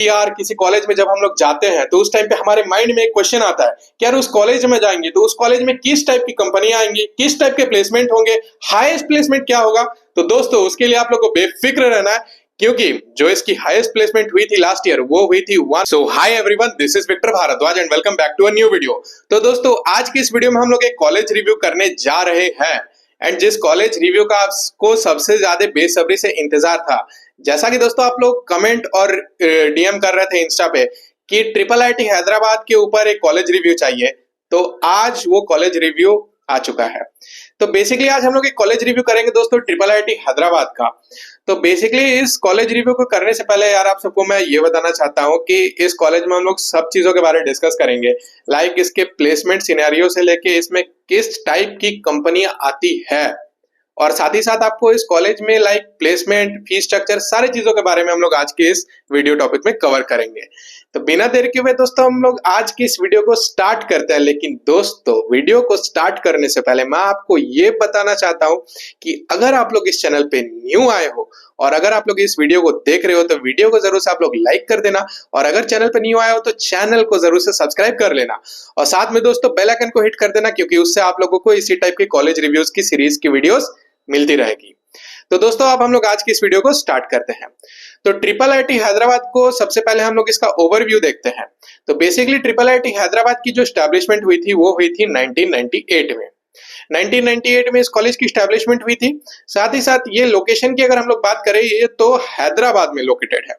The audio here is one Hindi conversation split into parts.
यार किसी कॉलेज में जब हम लोग जाते हैं तो उस टाइम पे हमारे माइंड में एक क्वेश्चन आता है कि यार उस कॉलेज में जाएंगे तो उस कॉलेज में किस टाइप की कंपनियां आएंगी, किस टाइप के प्लेसमेंट होंगे, हाईएस्ट प्लेसमेंट क्या होगा। तो दोस्तों उसके लिए आप लोग को बेफिक्र रहना है क्योंकि जो इसकी हाईएस्ट प्लेसमेंट हुई थी लास्ट ईयर वो हुई थी one. So hi everyone, this is Victor Bharadwaj and welcome back to a new video. तो दोस्तों आज की इस वीडियो में हम लोग एक कॉलेज रिव्यू करने जा रहे हैं एंड जिस कॉलेज रिव्यू का आपको सबसे ज्यादा बेसब्री से इंतजार था, जैसा कि दोस्तों आप लोग कमेंट और डीएम कर रहे थे इंस्टा पे कि ट्रिपल आईटी हैदराबाद के ऊपर एक कॉलेज रिव्यू चाहिए, तो आज वो कॉलेज रिव्यू आ चुका है। तो बेसिकली आज हम लोग एक कॉलेज रिव्यू करेंगे दोस्तों ट्रिपल आईटी हैदराबाद का। तो बेसिकली इस कॉलेज रिव्यू को करने से पहले यार आप सबको मैं ये बताना चाहता हूँ कि इस कॉलेज में हम लोग सब चीजों के बारे में डिस्कस करेंगे, लाइक इसके प्लेसमेंट सिनेरियो से लेके इसमें किस टाइप की कंपनियां आती है, और साथ ही साथ आपको इस कॉलेज में लाइक प्लेसमेंट, फीस स्ट्रक्चर, सारी चीजों के बारे में हम लोग आज के इस वीडियो टॉपिक में कवर करेंगे। तो बिना देर के हुए दोस्तों हम लोग आज की इस वीडियो को स्टार्ट करते हैं। लेकिन दोस्तों वीडियो को स्टार्ट करने से पहले मैं आपको ये बताना चाहता हूं कि अगर आप लोग इस चैनल पे न्यू आए हो और अगर आप लोग इस वीडियो को देख रहे हो तो वीडियो को जरूर से आप लोग लाइक कर देना, और अगर चैनल पे न्यू आए हो तो चैनल को जरूर से सब्सक्राइब कर लेना, और साथ में दोस्तों बेल आइकन को हिट कर देना क्योंकि उससे आप लोगों को इसी टाइप के कॉलेज रिव्यूज की सीरीज की वीडियोस मिलती रहेगी। तो दोस्तों अब हम लोग आज की इस वीडियो को स्टार्ट करते हैं। तो ट्रिपल आईटी हैदराबाद को सबसे पहले हम लोग इसका ओवरव्यू देखते हैं। तो बेसिकली ट्रिपल आईटी हैदराबाद की जो स्टैब्लिशमेंट हुई थी वो हुई थी 1998 में। 1998 में इस कॉलेज की स्टैब्लिशमेंट हुई थी। साथ ही साथ ये लोकेशन की अगर हम लोग बात करें ये तो हैदराबाद में लोकेटेड है,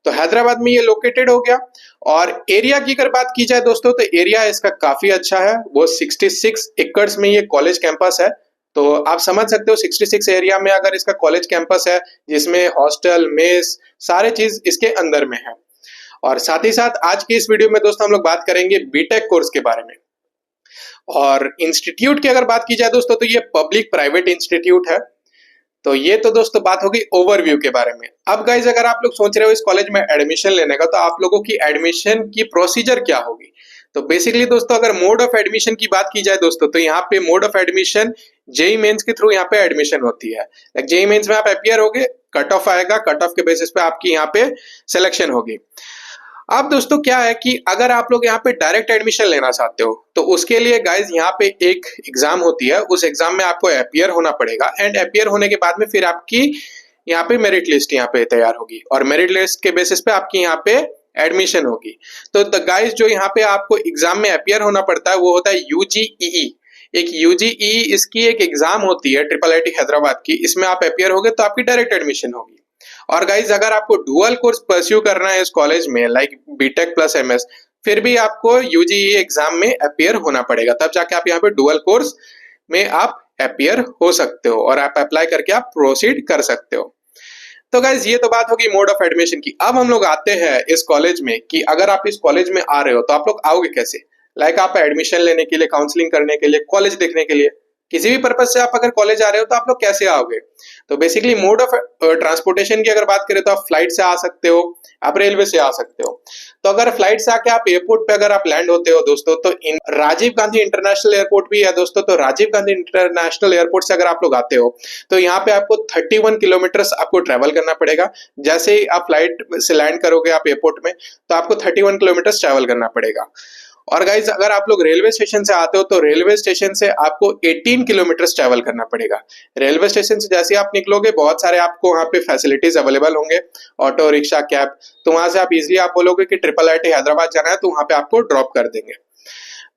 तो हैदराबाद में ये लोकेटेड हो गया। और एरिया की अगर बात की जाए दोस्तों तो एरिया इसका काफी अच्छा है, वो 66 एकड़ में ये कॉलेज कैंपस है। तो आप समझ सकते हो 66 एरिया में अगर इसका कॉलेज कैंपस है जिसमें हॉस्टल, मेस, सारे चीज इसके अंदर में है। और साथ ही साथ आज की इस वीडियो में दोस्तों हम लोग बात करेंगे बीटेक कोर्स के बारे में। और इंस्टीट्यूट की अगर बात की जाए दोस्तों तो ये पब्लिक प्राइवेट इंस्टीट्यूट है। तो ये तो दोस्तों बात होगी ओवरव्यू के बारे में। अब गाइज अगर आप लोग सोच रहे हो इस कॉलेज में एडमिशन लेने का तो आप लोगों की एडमिशन की प्रोसीजर क्या होगी। तो बेसिकली दोस्तों अगर मोड ऑफ एडमिशन की बात की जाए दोस्तों तो यहाँ पे mode of admission JEE Mains के थ्रू यहाँ पे एडमिशन होती है। जेई मेंस में आप अपियर होगे, कट ऑफ आएगा, कट ऑफ के बेसिस पे आपकी यहाँ पे सिलेक्शन होगी। अब दोस्तों क्या है कि अगर आप लोग यहाँ पे डायरेक्ट एडमिशन लेना चाहते हो तो उसके लिए गाइज यहाँ पे एक एग्जाम होती है, उस एग्जाम में आपको अपियर होना पड़ेगा एंड अपियर होने के बाद में फिर आपकी यहाँ पे मेरिट लिस्ट यहाँ पे तैयार होगी और मेरिट लिस्ट के बेसिस पे आपकी यहाँ पे एडमिशन होगी। तो द गाइज जो यहाँ पे आपको एग्जाम में अपियर होना पड़ता है वो होता है यूजीई। एक यूजीई इसकी एक एग्जाम होती है ट्रिपल आईटी हैदराबाद की, इसमें आप अपियर होगे तो आपकी डायरेक्ट एडमिशन होगी। और गाइज अगर आपको डुअल कोर्स परस्यू करना है इस कॉलेज में लाइक बीटेक प्लस एमएस, फिर भी आपको यूजीई एग्जाम में अपियर होना पड़ेगा, तब जाके आप यहाँ पे डुअल कोर्स में आप अपियर हो सकते हो और आप अप्लाई करके आप प्रोसीड कर सकते हो। तो गाइज ये तो बात होगी मोड ऑफ एडमिशन की। अब हम लोग आते हैं इस कॉलेज में कि अगर आप इस कॉलेज में आ रहे हो तो आप लोग आओगे कैसे, लाइक आप एडमिशन लेने के लिए, काउंसलिंग करने के लिए, कॉलेज देखने के लिए, किसी भी पर्पज से आप अगर कॉलेज आ रहे हो तो आप लोग कैसे आओगे। तो बेसिकली मोड ऑफ ट्रांसपोर्टेशन की अगर बात करें तो आप फ्लाइट से आ सकते हो, आप रेलवे से आ सकते हो। तो अगर फ्लाइट से आके आप एयरपोर्ट पे अगर आप लैंड होते हो दोस्तों तो राजीव गांधी इंटरनेशनल एयरपोर्ट भी है दोस्तों। तो राजीव गांधी इंटरनेशनल एयरपोर्ट से अगर आप लोग आते हो तो यहाँ पे आपको 31 किलोमीटर आपको ट्रेवल करना पड़ेगा। जैसे ही आप फ्लाइट से लैंड करोगे आप एयरपोर्ट में तो आपको 31 किलोमीटर ट्रेवल करना पड़ेगा। और गाइज अगर आप लोग रेलवे स्टेशन से आते हो तो रेलवे स्टेशन से आपको 18 किलोमीटर ट्रेवल करना पड़ेगा। रेलवे स्टेशन से जैसे आप निकलोगे बहुत सारे आपको वहाँ पे फैसिलिटीज अवेलेबल होंगे, ऑटो रिक्शा, कैब, तो वहां से आप इजिली आप बोलोगे कि ट्रिपल आईटी हैदराबाद जाना है तो वहां पे आपको ड्रॉप कर देंगे।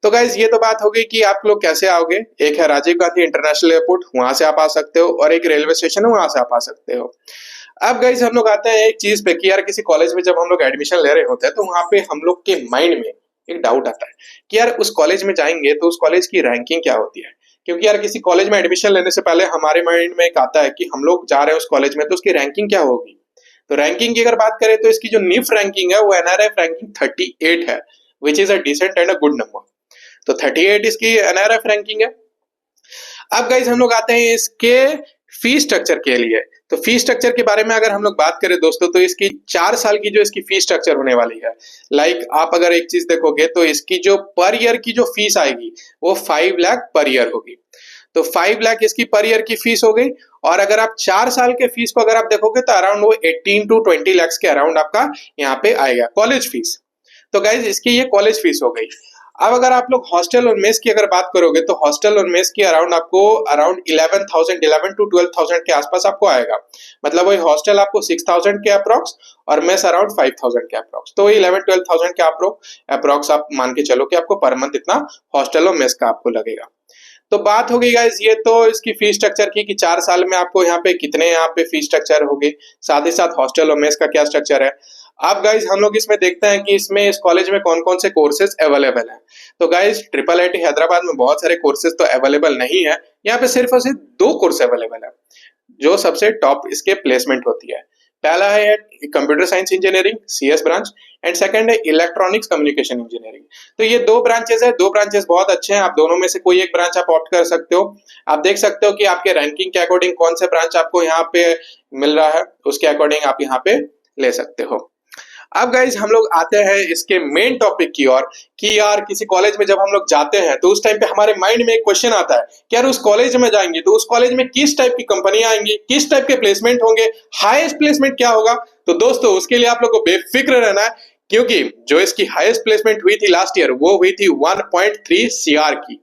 तो गाइज ये तो बात होगी कि आप लोग कैसे आओगे। एक है राजीव गांधी इंटरनेशनल एयरपोर्ट, वहां से आप आ सकते हो, और एक रेलवे स्टेशन है वहां से आप आ सकते हो। अब गाइज हम लोग आते हैं एक चीज पे कि यार किसी कॉलेज में जब हम लोग एडमिशन ले रहे होते हैं तो वहां पे हम लोग के माइंड में एक डाउट आता है कि यार उस कॉलेज में जाएंगे तो उस कॉलेज की रैंकिंग क्या होती है। क्योंकि यार किसी कॉलेज में एडमिशन लेने से पहले हमारे माइंड में एक आता है कि हम लोग जा रहे हैं उस कॉलेज में तो उसकी रैंकिंग क्या होगी। तो रैंकिंग की अगर बात करें तो इसकी जो निफ रैंकिंग है वो एनआरएफ रैंकिंग 38 है, which is a decent and a good number. तो 38 इसकी एनआरएफ रैंकिंग है। अब गाइज हम लोग आते हैं इसके फीस स्ट्रक्चर के लिए। तो फीस स्ट्रक्चर के बारे में अगर हम लोग बात करें दोस्तों तो इसकी 4 साल की जो इसकी फीस स्ट्रक्चर होने वाली है, लाइक आप अगर एक चीज देखोगे तो इसकी जो पर ईयर की जो फीस आएगी वो 5 लाख पर ईयर होगी। तो 5 लाख इसकी पर ईयर की फीस हो गई। और अगर आप 4 साल के फीस को अगर आप देखोगे तो अराउंड वो 18 टू 20 लाख के अराउंड आपका यहाँ पे आएगा कॉलेज फीस। तो गाइज इसकी ये कॉलेज फीस हो गई। अब अगर आप लोग हॉस्टल और मेस की अगर बात करोगे तो हॉस्टल और मेस की अराउंड आपको अराउंड 11 टू 12,000 के आसपास आपको आएगा। मतलब वही हॉस्टल आपको 6,000 के अप्रोक्स और मेस अराउंड 5,000 के अप्रोक्स। तो 11-12,000 के अप्रोक्स आप मान के चलो कि आपको पर मंथ इतना हॉस्टल और मेस का आपको लगेगा। तो बात हो गई गाइस ये तो इसकी फीस स्ट्रक्चर की कि 4 साल में आपको यहाँ पे कितने यहाँ पे फीस स्ट्रक्चर होगी, साथ ही साथ हॉस्टल और मेस का क्या स्ट्रक्चर है। अब गाइस हम लोग इसमें देखते हैं कि इसमें इस कॉलेज में कौन कौन से कोर्सेज अवेलेबल हैं। तो गाइस ट्रिपल आईटी हैदराबाद में बहुत सारे कोर्सेज तो अवेलेबल नहीं है, यहाँ पे सिर्फ और सिर्फ 2 कोर्स अवेलेबल है जो सबसे टॉप इसके प्लेसमेंट होती है। पहला है computer science engineering CS branch and second है इलेक्ट्रॉनिक्स कम्युनिकेशन इंजीनियरिंग। तो ये 2 ब्रांचेस है, 2 ब्रांचेस बहुत अच्छे हैं, आप दोनों में से कोई एक ब्रांच आप ऑप्ट कर सकते हो। आप देख सकते हो कि आपके रैंकिंग के अकॉर्डिंग कौन से ब्रांच आपको यहाँ पे मिल रहा है, उसके अकॉर्डिंग आप यहाँ पे ले सकते हो। अब गाइज हम लोग आते हैं इसके मेन टॉपिक की ओर कि यार किसी कॉलेज में जब हम लोग जाते हैं तो उस टाइम पे हमारे माइंड में एक क्वेश्चन आता है कि यार उस कॉलेज में जाएंगे तो उस कॉलेज में किस टाइप की कंपनियां आएंगी, किस टाइप के प्लेसमेंट होंगे, हाईएस्ट प्लेसमेंट क्या होगा। तो दोस्तों उसके लिए आप लोग को बेफिक्र रहना है, क्योंकि जो इसकी हाईएस्ट प्लेसमेंट हुई थी लास्ट ईयर वो हुई थी 1.3 CR की।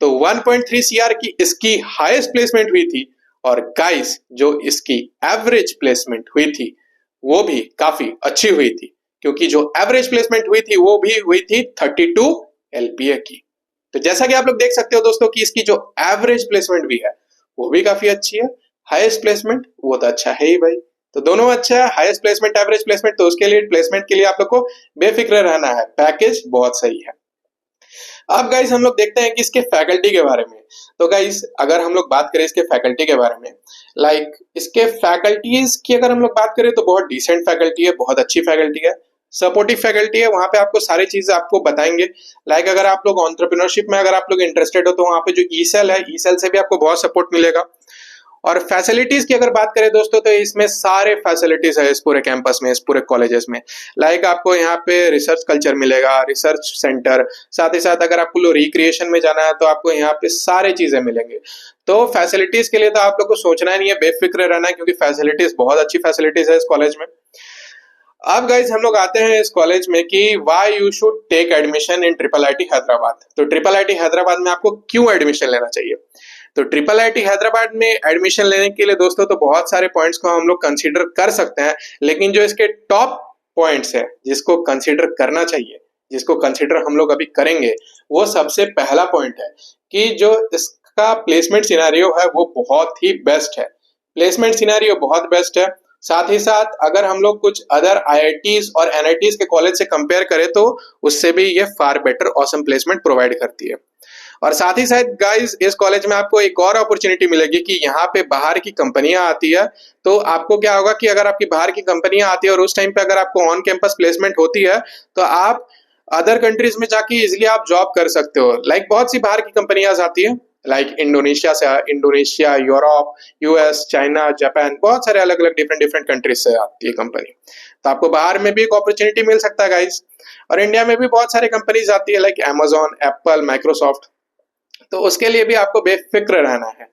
तो 1.3 CR की इसकी हाईएस्ट प्लेसमेंट हुई थी। और गाइस जो इसकी एवरेज प्लेसमेंट हुई थी वो भी काफी अच्छी हुई थी, क्योंकि जो एवरेज प्लेसमेंट हुई थी वो भी हुई थी 32 LPA की। तो जैसा कि आप लोग देख सकते हो दोस्तों कि इसकी जो एवरेज प्लेसमेंट भी है वो भी काफी अच्छी है, हाईएस्ट प्लेसमेंट वो तो अच्छा है ही भाई। तो दोनों अच्छा है, हाईएस्ट प्लेसमेंट एवरेज प्लेसमेंट। तो उसके लिए प्लेसमेंट के लिए आप लोग को बेफिक्र रहना है, पैकेज बहुत सही है। अब गाइस हम लोग देखते हैं कि इसके फैकल्टी के बारे में। तो गाइस अगर हम लोग बात करें इसके फैकल्टी के बारे में, लाइक इसके फैकल्टीज की अगर हम लोग बात करें तो बहुत डिसेंट फैकल्टी है, बहुत अच्छी फैकल्टी है, सपोर्टिव फैकल्टी है। वहां पे आपको सारी चीजें आपको बताएंगे। लाइक अगर आप लोग एंटरप्रेन्योरशिप में अगर आप लोग इंटरेस्टेड हो तो वहां पे जो ईसेल है, ईसेल से भी आपको बहुत सपोर्ट मिलेगा। और फैसिलिटीज की अगर बात करें दोस्तों तो इसमें सारे फैसिलिटीज है इस पूरे कैंपस में, इस पूरे कॉलेजेस में। लाइक आपको यहाँ पे रिसर्च कल्चर मिलेगा, रिसर्च सेंटर, साथ ही साथ अगर आपको रिक्रिएशन में जाना है तो आपको यहाँ पे सारे चीजें मिलेंगे। तो फैसिलिटीज के लिए तो आप लोग को सोचना ही नहीं है, बेफिक्र रहना है, क्योंकि फैसिलिटीज बहुत अच्छी फैसिलिटीज है इस कॉलेज में। अब गाइज हम लोग आते हैं इस कॉलेज में कि why you should take admission in triple IT Hyderabad. तो ट्रिपल आईटी हैदराबाद में आपको क्यों एडमिशन लेना चाहिए। तो ट्रिपल आईटी हैदराबाद में एडमिशन लेने के लिए दोस्तों तो बहुत सारे पॉइंट्स को हम लोग कंसीडर कर सकते हैं, लेकिन जो इसके टॉप पॉइंट्स है जिसको कंसीडर करना चाहिए, जिसको कंसीडर हम लोग अभी करेंगे, वो सबसे पहला पॉइंट है कि जो इसका प्लेसमेंट सिनेरियो है वो बहुत ही बेस्ट है। प्लेसमेंट सिनेरियो बहुत बेस्ट है। साथ ही साथ अगर हम लोग कुछ अदर IITs और NITs के कॉलेज से कंपेयर करें तो उससे भी ये far better awesome placement provide करती है। और साथ ही साथ गाइस इस कॉलेज में आपको एक और अपॉर्चुनिटी मिलेगी कि यहाँ पे बाहर की कंपनियां आती है। तो आपको क्या होगा कि अगर आपकी बाहर की कंपनियां आती है और उस टाइम पे अगर आपको ऑन कैंपस प्लेसमेंट होती है तो आप अदर कंट्रीज में जाके इजिली आप जॉब कर सकते हो। लाइक बहुत सी बाहर की कंपनियां आती है, like Indonesia, Europe, US, China, Japan, बहुत सारे अलग अलग डिफरेंट कंट्रीज से आती है कंपनी। तो आपको बाहर में भी एक अपॉर्चुनिटी मिल सकता है गाइस। और इंडिया में भी बहुत सारे कंपनीज आती है लाइक Amazon, एप्पल, माइक्रोसॉफ्ट। तो उसके लिए भी आपको बेफिक्र रहना है।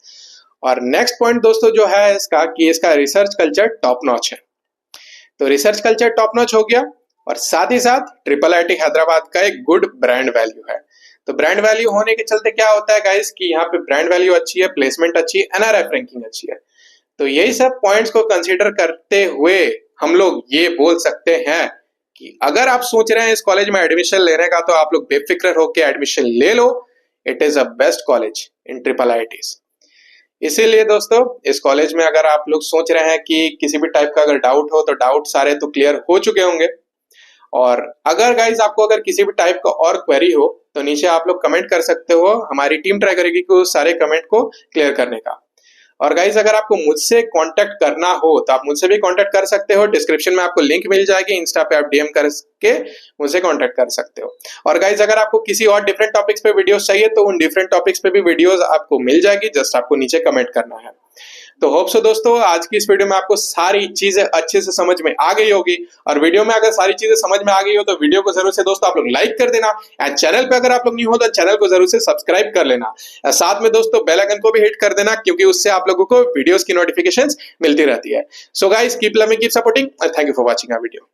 और नेक्स्ट पॉइंट दोस्तों जो है इसका कि इसका रिसर्च कल्चर टॉप नॉच है। तो रिसर्च कल्चर टॉप नॉच हो गया, और साथ ही साथ ट्रिपल आईटी हैदराबाद का एक गुड ब्रांड वैल्यू है। तो ब्रांड वैल्यू होने के चलते क्या होता है गाइस कि यहाँ पे ब्रांड वैल्यू अच्छी है, प्लेसमेंट अच्छी है, NRF रैंकिंग अच्छी है। तो यही सब पॉइंट्स को कंसीडर करते हुए हम लोग ये बोल सकते हैं कि अगर आप सोच रहे हैं इस कॉलेज में एडमिशन लेने का तो आप लोग बेफिक्र होकर एडमिशन ले लो। It is a best college in triple ITs. इसीलिए दोस्तों इस कॉलेज में अगर आप लोग सोच रहे हैं कि किसी भी टाइप का अगर डाउट हो तो डाउट सारे तो क्लियर हो चुके होंगे। और अगर गाइज आपको अगर किसी भी टाइप का और क्वेरी हो तो नीचे आप लोग कमेंट कर सकते हो, हमारी टीम ट्राई करेगी कि उस सारे कमेंट को क्लियर करने का। और गाइज अगर आपको मुझसे कांटेक्ट करना हो तो आप मुझसे भी कांटेक्ट कर सकते हो, डिस्क्रिप्शन में आपको लिंक मिल जाएगी, इंस्टा पे आप DM करके मुझसे कांटेक्ट कर सकते हो। और गाइज अगर आपको किसी और डिफरेंट टॉपिक्स पे वीडियोस चाहिए तो उन डिफरेंट टॉपिक्स पे भी वीडियोस आपको मिल जाएगी, जस्ट आपको नीचे कमेंट करना है। तो होप सो दोस्तों आज की इस वीडियो में आपको सारी चीजें अच्छे से समझ में आ गई होगी, और वीडियो में अगर सारी चीजें समझ में आ गई हो तो वीडियो को जरूर से दोस्तों आप लोग लाइक कर देना, एंड चैनल पे अगर आप लोग न्यू हो तो चैनल को जरूर से सब्सक्राइब कर लेना। साथ में दोस्तों बेल आइकन को भी हिट कर देना, क्योंकि उससे आप लोगों को वीडियोस की नोटिफिकेशंस मिलती रहती है। So guys keep learning, keep supporting, and thank you for watching our video.